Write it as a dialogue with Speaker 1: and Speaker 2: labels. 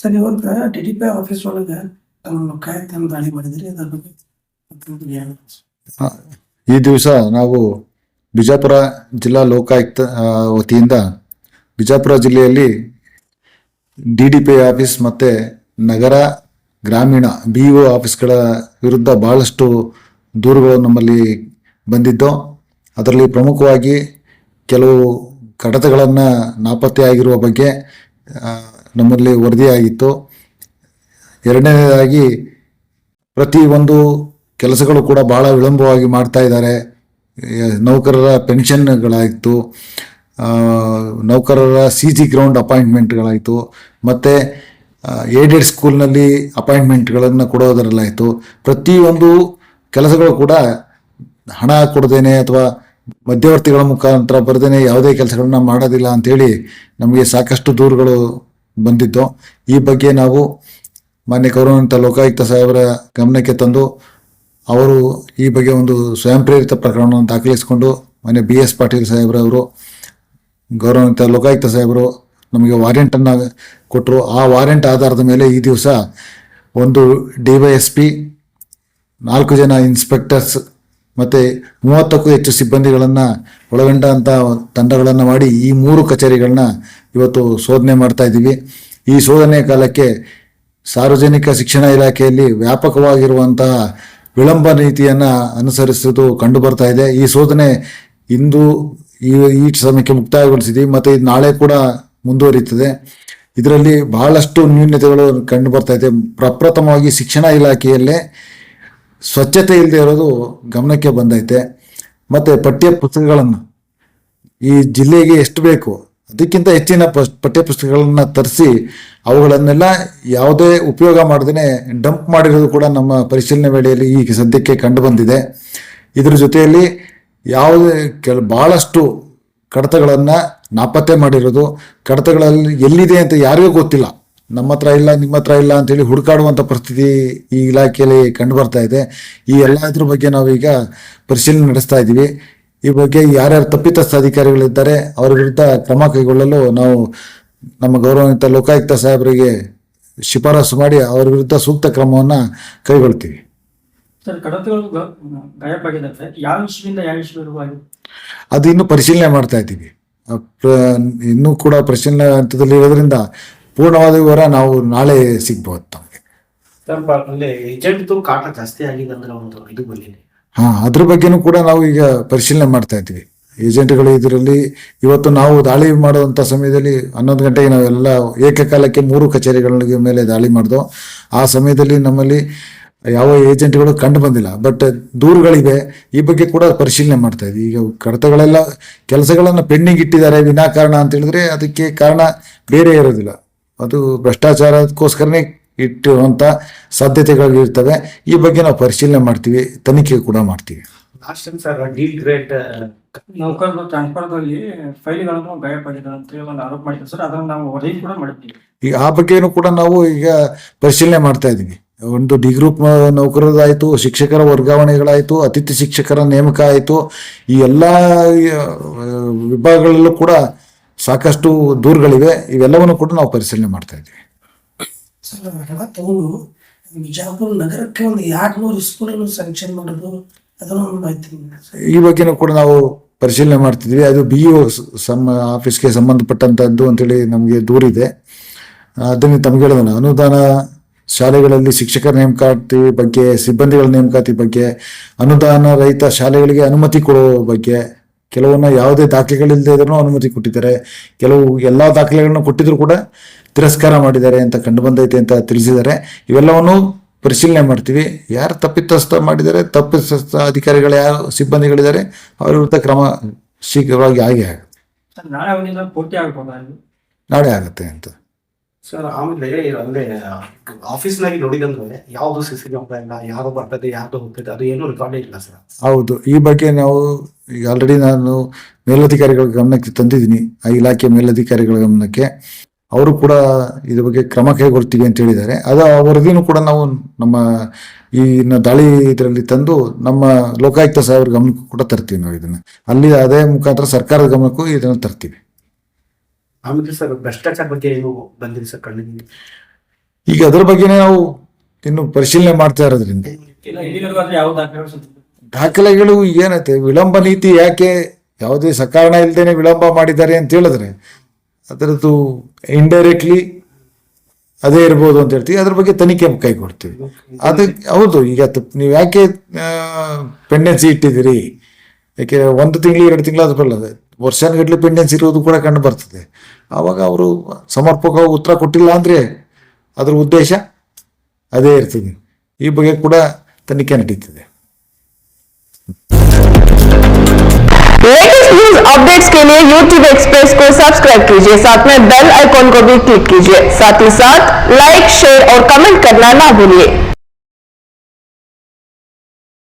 Speaker 1: Sir ಇವತ್ತು DDP office ಒಳಗೆ ಕಾಯ್ದೆ ದಾಳಿ ಮಾಡಿದ್ರಿ ಅದ್ರ ಬಗ್ಗೆ
Speaker 2: ಈ ದಿವಸ ನಾವು ಬಿಜಾಪುರ ಜಿಲ್ಲಾ ಲೋಕಾಯುಕ್ತ ವತಿಯಿಂದ ಬಿಜಾಪುರ ಜಿಲ್ಲೆಯಲ್ಲಿ DDP ಆಫೀಸ್ ಮತ್ತು ನಗರ ಗ್ರಾಮೀಣ BO ಆಫೀಸ್ಗಳ ವಿರುದ್ಧ ಬಹಳಷ್ಟು ದೂರುಗಳು ನಮ್ಮಲ್ಲಿ ಬಂದಿದ್ದು, ಅದರಲ್ಲಿ ಪ್ರಮುಖವಾಗಿ ಕೆಲವು ಕಡತಗಳನ್ನು ನಾಪತ್ತೆಯಾಗಿರುವ ಬಗ್ಗೆ ನಮ್ಮಲ್ಲಿ ವರದಿಯಾಗಿತ್ತು. ಎರಡನೇದಾಗಿ ಪ್ರತಿಯೊಂದು ಕೆಲಸಗಳು ಕೂಡ ಭಾಳ ವಿಳಂಬವಾಗಿ ಮಾಡ್ತಾ ಇದ್ದಾರೆ. ನೌಕರರ ಪೆನ್ಷನ್ಗಳಾಯಿತು, ನೌಕರರ CG ಗ್ರೌಂಡ್ ಅಪಾಯಿಂಟ್ಮೆಂಟ್ಗಳಾಯಿತು, ಮತ್ತು ಏಡೆಡ್ ಸ್ಕೂಲ್ನಲ್ಲಿ ಅಪಾಯಿಂಟ್ಮೆಂಟ್ಗಳನ್ನು ಕೊಡೋದರಲ್ಲಾಯಿತು. ಪ್ರತಿಯೊಂದು ಕೆಲಸಗಳು ಕೂಡ ಹಣ ಕೊಡದೇನೆ ಅಥವಾ ಮಧ್ಯವರ್ತಿಗಳ ಮುಖಾಂತರ ಬರದೇನೆ ಯಾವುದೇ ಕೆಲಸಗಳನ್ನ ಮಾಡೋದಿಲ್ಲ ಅಂಥೇಳಿ ನಮಗೆ ಸಾಕಷ್ಟು ದೂರುಗಳು ಬಂದಿದ್ದು. ಈ ಬಗ್ಗೆ ನಾವು ಮಾನ್ಯ ಗೌರವಾನ್ವಿತ ಲೋಕಾಯುಕ್ತ ಸಾಹೇಬರ ಗಮನಕ್ಕೆ ತಂದು ಅವರು ಈ ಬಗ್ಗೆ ಒಂದು ಸ್ವಯಂ ಪ್ರೇರಿತ ಪ್ರಕರಣವನ್ನು ದಾಖಲಿಸಿಕೊಂಡು ಮಾನ್ಯ BS ಪಾಟೀಲ್ ಸಾಹೇಬ್ರವರು, ಗೌರವಾನ್ವಿತ ಲೋಕಾಯುಕ್ತ ಸಾಹೇಬರು ನಮಗೆ ವಾರೆಂಟನ್ನು ಕೊಟ್ಟರು. ಆ ವಾರೆಂಟ್ ಆಧಾರದ ಮೇಲೆ ಈ ದಿವಸ ಒಂದು DYSP, 4 ಜನ ಇನ್ಸ್ಪೆಕ್ಟರ್ಸ್ ಮತ್ತು 30ಕ್ಕೂ ಹೆಚ್ಚು ಸಿಬ್ಬಂದಿಗಳನ್ನು ಒಳಗೊಂಡಂಥ ತಂಡಗಳನ್ನು ಮಾಡಿ ಈ 3 ಕಚೇರಿಗಳನ್ನ ಇವತ್ತು ಶೋಧನೆ ಮಾಡ್ತಾ ಇದ್ದೀವಿ. ಈ ಶೋಧನೆ ಕಾಲಕ್ಕೆ ಸಾರ್ವಜನಿಕ ಶಿಕ್ಷಣ ಇಲಾಖೆಯಲ್ಲಿ ವ್ಯಾಪಕವಾಗಿರುವಂತಹ ವಿಳಂಬ ನೀತಿಯನ್ನು ಅನುಸರಿಸುವುದು ಕಂಡು ಬರ್ತಾ ಇದೆ. ಈ ಶೋಧನೆ ಇಂದು ಈ ಸಮಯಕ್ಕೆ ಮುಕ್ತಾಯಗೊಳಿಸಿದ್ದೀವಿ ಮತ್ತು ಇದು ನಾಳೆ ಕೂಡ ಮುಂದುವರಿಯುತ್ತದೆ. ಇದರಲ್ಲಿ ಬಹಳಷ್ಟು ನ್ಯೂನತೆಗಳು ಕಂಡು ಬರ್ತಾ ಇದೆ. ಪ್ರಪ್ರಥಮವಾಗಿ ಶಿಕ್ಷಣ ಇಲಾಖೆಯಲ್ಲೇ ಸ್ವಚ್ಛತೆ ಇಲ್ಲದೆ ಇರೋದು ಗಮನಕ್ಕೆ ಬಂದೈತೆ. ಮತ್ತು ಪಠ್ಯ ಪುಸ್ತಕಗಳನ್ನು ಈ ಜಿಲ್ಲೆಗೆ ಎಷ್ಟು ಬೇಕು ಅದಕ್ಕಿಂತ ಹೆಚ್ಚಿನ ಪಠ್ಯ ಪುಸ್ತಕಗಳನ್ನು ತರಿಸಿ ಅವುಗಳನ್ನೆಲ್ಲ ಯಾವುದೇ ಉಪಯೋಗ ಮಾಡದೇ ಡಂಪ್ ಮಾಡಿರೋದು ಕೂಡ ನಮ್ಮ ಪರಿಶೀಲನೆ ವೇಳೆಯಲ್ಲಿ ಈಗ ಸದ್ಯಕ್ಕೆ ಕಂಡು ಬಂದಿದೆ. ಇದರ ಜೊತೆಯಲ್ಲಿ ಭಾಳಷ್ಟು ಕಡತಗಳನ್ನು ನಾಪತ್ತೆ ಮಾಡಿರೋದು, ಕಡತಗಳಲ್ಲಿ ಎಲ್ಲಿದೆ ಅಂತ ಯಾರಿಗೂ ಗೊತ್ತಿಲ್ಲ, ನಮ್ಮ ಹತ್ರ ಇಲ್ಲ ನಿಮ್ಮ ಹತ್ರ ಇಲ್ಲ ಅಂತೇಳಿ ಹುಡುಕಾಡುವಂಥ ಪರಿಸ್ಥಿತಿ ಈ ಇಲಾಖೆಯಲ್ಲಿ ಕಂಡು ಬರ್ತಾ ಇದೆ. ಈ ಎಲ್ಲದ್ರ ಬಗ್ಗೆ ನಾವೀಗ ಪರಿಶೀಲನೆ ನಡೆಸ್ತಾ ಇದ್ದೀವಿ. ಈ ಬಗ್ಗೆ ಯಾರ್ಯಾರು ತಪ್ಪಿತಸ್ಥ ಅಧಿಕಾರಿಗಳಿದ್ದಾರೆ ಅವರ ವಿರುದ್ಧ ಕ್ರಮ ಕೈಗೊಳ್ಳಲು ನಾವು ನಮ್ಮ ಗೌರವಾನ್ವಿತ ಲೋಕಾಯುಕ್ತ ಸಾಹೇಬರಿಗೆ ಶಿಫಾರಸು ಮಾಡಿ ಅವರ ವಿರುದ್ಧ ಸೂಕ್ತ ಕ್ರಮವನ್ನು ಕೈಗೊಳ್ತೀವಿ.
Speaker 1: ಸರ್, ಕಡತಗಳು ಗಾಯಬಾಗಿದ್ದಾರೆ, ಯಾವ ವಿಷಯದಿಂದ ಯಾವ ವಿಷಯವಾಗಿ
Speaker 2: ಅದು ಇನ್ನೂ ಪರಿಶೀಲನೆ ಮಾಡ್ತಾ ಇದ್ದೀವಿ. ಇನ್ನೂ ಕೂಡ ಪರಿಶೀಲನೆ ಹಂತದಲ್ಲಿ ಇರೋದ್ರಿಂದ ಪೂರ್ಣವಾದ ವಿವರ ನಾವು ನಾಳೆ ಸಿಗ್ಬೋದು ತಮಗೆ.
Speaker 1: ಕಾಟ ಜಾಸ್ತಿ ಆಗಿದೆ ಅಂದ್ರೆ ಒಂದು ಇದು ಬಂದಿದೆ.
Speaker 2: ಅದ್ರ ಬಗ್ಗೆನೂ ಕೂಡ ನಾವು ಈಗ ಪರಿಶೀಲನೆ ಮಾಡ್ತಾ ಇದ್ದೀವಿ. ಏಜೆಂಟ್ಗಳು ಇದರಲ್ಲಿ ಇವತ್ತು ನಾವು ದಾಳಿ ಮಾಡುವಂಥ ಸಮಯದಲ್ಲಿ 11 ಗಂಟೆಗೆ ನಾವೆಲ್ಲ ಏಕಕಾಲಕ್ಕೆ 3 ಕಚೇರಿಗಳ ಮೇಲೆ ದಾಳಿ ಮಾಡಿದೋ. ಆ ಸಮಯದಲ್ಲಿ ನಮ್ಮಲ್ಲಿ ಯಾವ ಏಜೆಂಟ್ಗಳು ಕಂಡು ಬಂದಿಲ್ಲ, ಬಟ್ ದೂರುಗಳಿವೆ. ಈ ಬಗ್ಗೆ ಕೂಡ ಪರಿಶೀಲನೆ ಮಾಡ್ತಾ ಇದ್ದೀವಿ. ಈಗ ಕಡತಗಳೆಲ್ಲ ಕೆಲಸಗಳನ್ನು ಪೆಂಡಿಂಗ್ ಇಟ್ಟಿದ್ದಾರೆ ವಿನಾಕಾರಣ ಅಂತ ಹೇಳಿದ್ರೆ ಅದಕ್ಕೆ ಕಾರಣ ಬೇರೆ ಇರೋದಿಲ್ಲ, ಅದು ಭ್ರಷ್ಟಾಚಾರಕ್ಕೋಸ್ಕರನೇ ಇಟ್ಟಿರುವಂಥ ಸಾಧ್ಯತೆಗಳಿರ್ತವೆ. ಈ ಬಗ್ಗೆ ನಾವು ಪರಿಶೀಲನೆ ಮಾಡ್ತೀವಿ, ತನಿಖೆ ಕೂಡ ಮಾಡ್ತೀವಿ.
Speaker 1: ನೌಕರರು ಟ್ರಾನ್ಸ್ಫರ್ದಲ್ಲಿ ಫೈಲ್ಗಳನ್ನು ಗಾಯಪಡಿಸಿದ ಅಂತ ಒಂದು ಆರೋಪ ಮಾಡಿದ್ರು ಸರ್, ಅದನ್ನು ನಾವು ವರದಿ ಕೂಡ ಮಾಡಿದ್ದೀವಿ.
Speaker 2: ಈಗ ಆ ಬಗ್ಗೆನೂ ಕೂಡ ನಾವು ಈಗ ಪರಿಶೀಲನೆ ಮಾಡ್ತಾ ಇದ್ದೀವಿ. ಒಂದು ಡಿ ಗ್ರೂಪ್ ನೌಕರರಾಯಿತು, ಶಿಕ್ಷಕರ ವರ್ಗಾವಣೆಗಳಾಯಿತು, ಅತಿಥಿ ಶಿಕ್ಷಕರ ನೇಮಕ ಆಯಿತು, ಈ ಎಲ್ಲ ವಿಭಾಗಗಳಲ್ಲೂ ಕೂಡ ಸಾಕಷ್ಟು ದೂರುಗಳಿವೆ. ಇವೆಲ್ಲವನ್ನು ಕೂಡ ನಾವು ಪರಿಶೀಲನೆ ಮಾಡ್ತಾ ಇದ್ದೀವಿ.
Speaker 1: ಬಿಜಾಪುರ ನಗರಕ್ಕೆ ಒಂದು 200 ಸ್ಕೂಲನ್ನು ಸ್ಯಾಂಕ್ಷನ್ ಮಾಡೋದು, ಅದನ್ನು ಮಾಹಿತಿ
Speaker 2: ಈ ಬಗ್ಗೆನೂ ಕೂಡ ನಾವು ಪರಿಶೀಲನೆ ಮಾಡ್ತಿದ್ವಿ. ಅದು BO ಆಫೀಸ್ಗೆ ಸಂಬಂಧಪಟ್ಟಂಥದ್ದು ಅಂತೇಳಿ ನಮಗೆ ದೂರಿದೆ. ಅದನ್ನು ತಮಗೆ ಹೇಳಿದ ಅನುದಾನ ಶಾಲೆಗಳಲ್ಲಿ ಶಿಕ್ಷಕರ ನೇಮಕಾತಿ ಬಗ್ಗೆ, ಸಿಬ್ಬಂದಿಗಳ ನೇಮಕಾತಿ ಬಗ್ಗೆ, ಅನುದಾನ ರಹಿತ ಶಾಲೆಗಳಿಗೆ ಅನುಮತಿ ಕೊಡೋ ಬಗ್ಗೆ, ಕೆಲವನ್ನ ಯಾವುದೇ ದಾಖಲೆಗಳಿಲ್ಲದೆ ಇದ್ರೂ ಅನುಮತಿ ಕೊಟ್ಟಿದ್ದಾರೆ, ಕೆಲವು ಎಲ್ಲ ದಾಖಲೆಗಳನ್ನು ಕೊಟ್ಟಿದ್ರು ಕೂಡ ತಿರಸ್ಕಾರ ಮಾಡಿದ್ದಾರೆ ಅಂತ ಕಂಡು ಬಂದೈತೆ ಅಂತ ತಿಳಿಸಿದ್ದಾರೆ. ಇವೆಲ್ಲವನ್ನು ಪರಿಶೀಲನೆ ಮಾಡ್ತೀವಿ. ಯಾರು ತಪ್ಪಿತಸ್ಥ ಮಾಡಿದ್ದಾರೆ, ತಪ್ಪಿತಸ್ಥ ಅಧಿಕಾರಿಗಳು ಯಾರು ಸಿಬ್ಬಂದಿಗಳಿದ್ದಾರೆ ಅವ್ರ ವಿರುದ್ಧ ಕ್ರಮ ಶೀಘ್ರವಾಗಿ ಆಗುತ್ತೆ. ನಾಳೆ ಆಗುತ್ತೆ ಅಂತ
Speaker 1: ಸರ್. ಆಮೇಲೆ ಅಂದ್ರೆ ಆಫೀಸ್ನಾಗಿ ನೋಡಿದಂದ್ರೆ ಯಾವ್ದು CC ಕ್ಯಾಮ್ರಾ ಇಲ್ಲ, ಯಾರು ಬರ್ತದೆ ಯಾರು ಹೋಗ್ತದೆ, ಅದು ಏನು ರೆಕಾರ್ಡ್ ಇಲ್ಲ ಸರ್.
Speaker 2: ಹೌದು, ಈ ಬಗ್ಗೆ ನಾವು ಈಗ ಆಲ್ರೆಡಿ ನಾನು ಮೇಲಧಿಕಾರಿಗಳ ಗಮನಕ್ಕೆ ತಂದಿದ್ದೀನಿ, ಆ ಇಲಾಖೆ ಮೇಲಧಿಕಾರಿಗಳ ಗಮನಕ್ಕೆ. ಅವರು ಕೂಡ ಇದ್ರ ಬಗ್ಗೆ ಕ್ರಮ ಕೈಗೊಳ್ತೀವಿ ಅಂತ ಹೇಳಿದ್ದಾರೆ. ಅದು ವರದಿನೂ ಕೂಡ ನಾವು ನಮ್ಮ ಈ ದಾಳಿ ಇದರಲ್ಲಿ ತಂದು ನಮ್ಮ ಲೋಕಾಯುಕ್ತ ಸಾಹೇಬ್ರ ಗಮನಕ್ಕೂ ಕೂಡ ತರ್ತೀವಿ. ನಾವು ಇದನ್ನ ಅಲ್ಲಿ ಅದೇ ಮುಖಾಂತರ ಸರ್ಕಾರದ ಗಮನಕ್ಕೂ ಇದನ್ನು ತರ್ತೀವಿ.
Speaker 1: ಆಮೇಲೆ ಸರ್ ಭ್ರಷ್ಟಾಚಾರ ಬಗ್ಗೆ ಏನು ಬಂದಿದೆ ಸರ್ ಕಣ್ಣಿಗೆ?
Speaker 2: ಈಗ ಅದ್ರ ಬಗ್ಗೆನೇ ನಾವು ಇನ್ನು ಪರಿಶೀಲನೆ ಮಾಡ್ತಾ ಇರೋದ್ರಿಂದ ದಾಖಲೆಗಳು ಏನೈತೆ ವಿಳಂಬ ನೀತಿ ಯಾಕೆ ಯಾವುದೇ ಸಕಾರಣ ಇಲ್ಲದೇನೆ ವಿಳಂಬ ಮಾಡಿದ್ದಾರೆ ಅಂತ ಹೇಳಿದ್ರೆ ಅದರದ್ದು ಇಂಡೈರೆಕ್ಟ್ಲಿ ಅದೇ ಇರ್ಬೋದು ಅಂತ ಹೇಳ್ತೀವಿ. ಅದ್ರ ಬಗ್ಗೆ ತನಿಖೆ ಕೈಗೊಡ್ತೀವಿ. ಅದಕ್ಕೆ ಹೌದು, ಈಗ ನೀವು ಯಾಕೆ ಪೆಂಡೆನ್ಸಿ ಇಟ್ಟಿದ್ದೀರಿ, ಯಾಕೆ 1 ತಿಂಗಳು 2 ತಿಂಗಳು ಅದು ಬರಲ್ಲ, ವರ್ಷಾನುಗಟ್ಟಲೆ ಪೆಂಡೆನ್ಸಿ ಇರೋದು ಕೂಡ ಕಂಡು ಬರ್ತದೆ. ಆವಾಗ ಅವರು ಸಮರ್ಪಕವಾಗಿ ಉತ್ತರ ಕೊಟ್ಟಿಲ್ಲ ಅಂದರೆ ಅದ್ರ ಉದ್ದೇಶ ಅದೇ ಇರ್ತದೆ. ಈ ಬಗ್ಗೆ ಕೂಡ ತನಿಖೆ ನಡೀತಿದೆ.
Speaker 3: लेटेस्ट न्यूज अपडेट्स के लिए YouTube एक्सप्रेस को सब्सक्राइब कीजिए, साथ में बेल आइकॉन को भी क्लिक कीजिए, साथ ही साथ लाइक, शेयर और कमेंट करना ना भूलिए।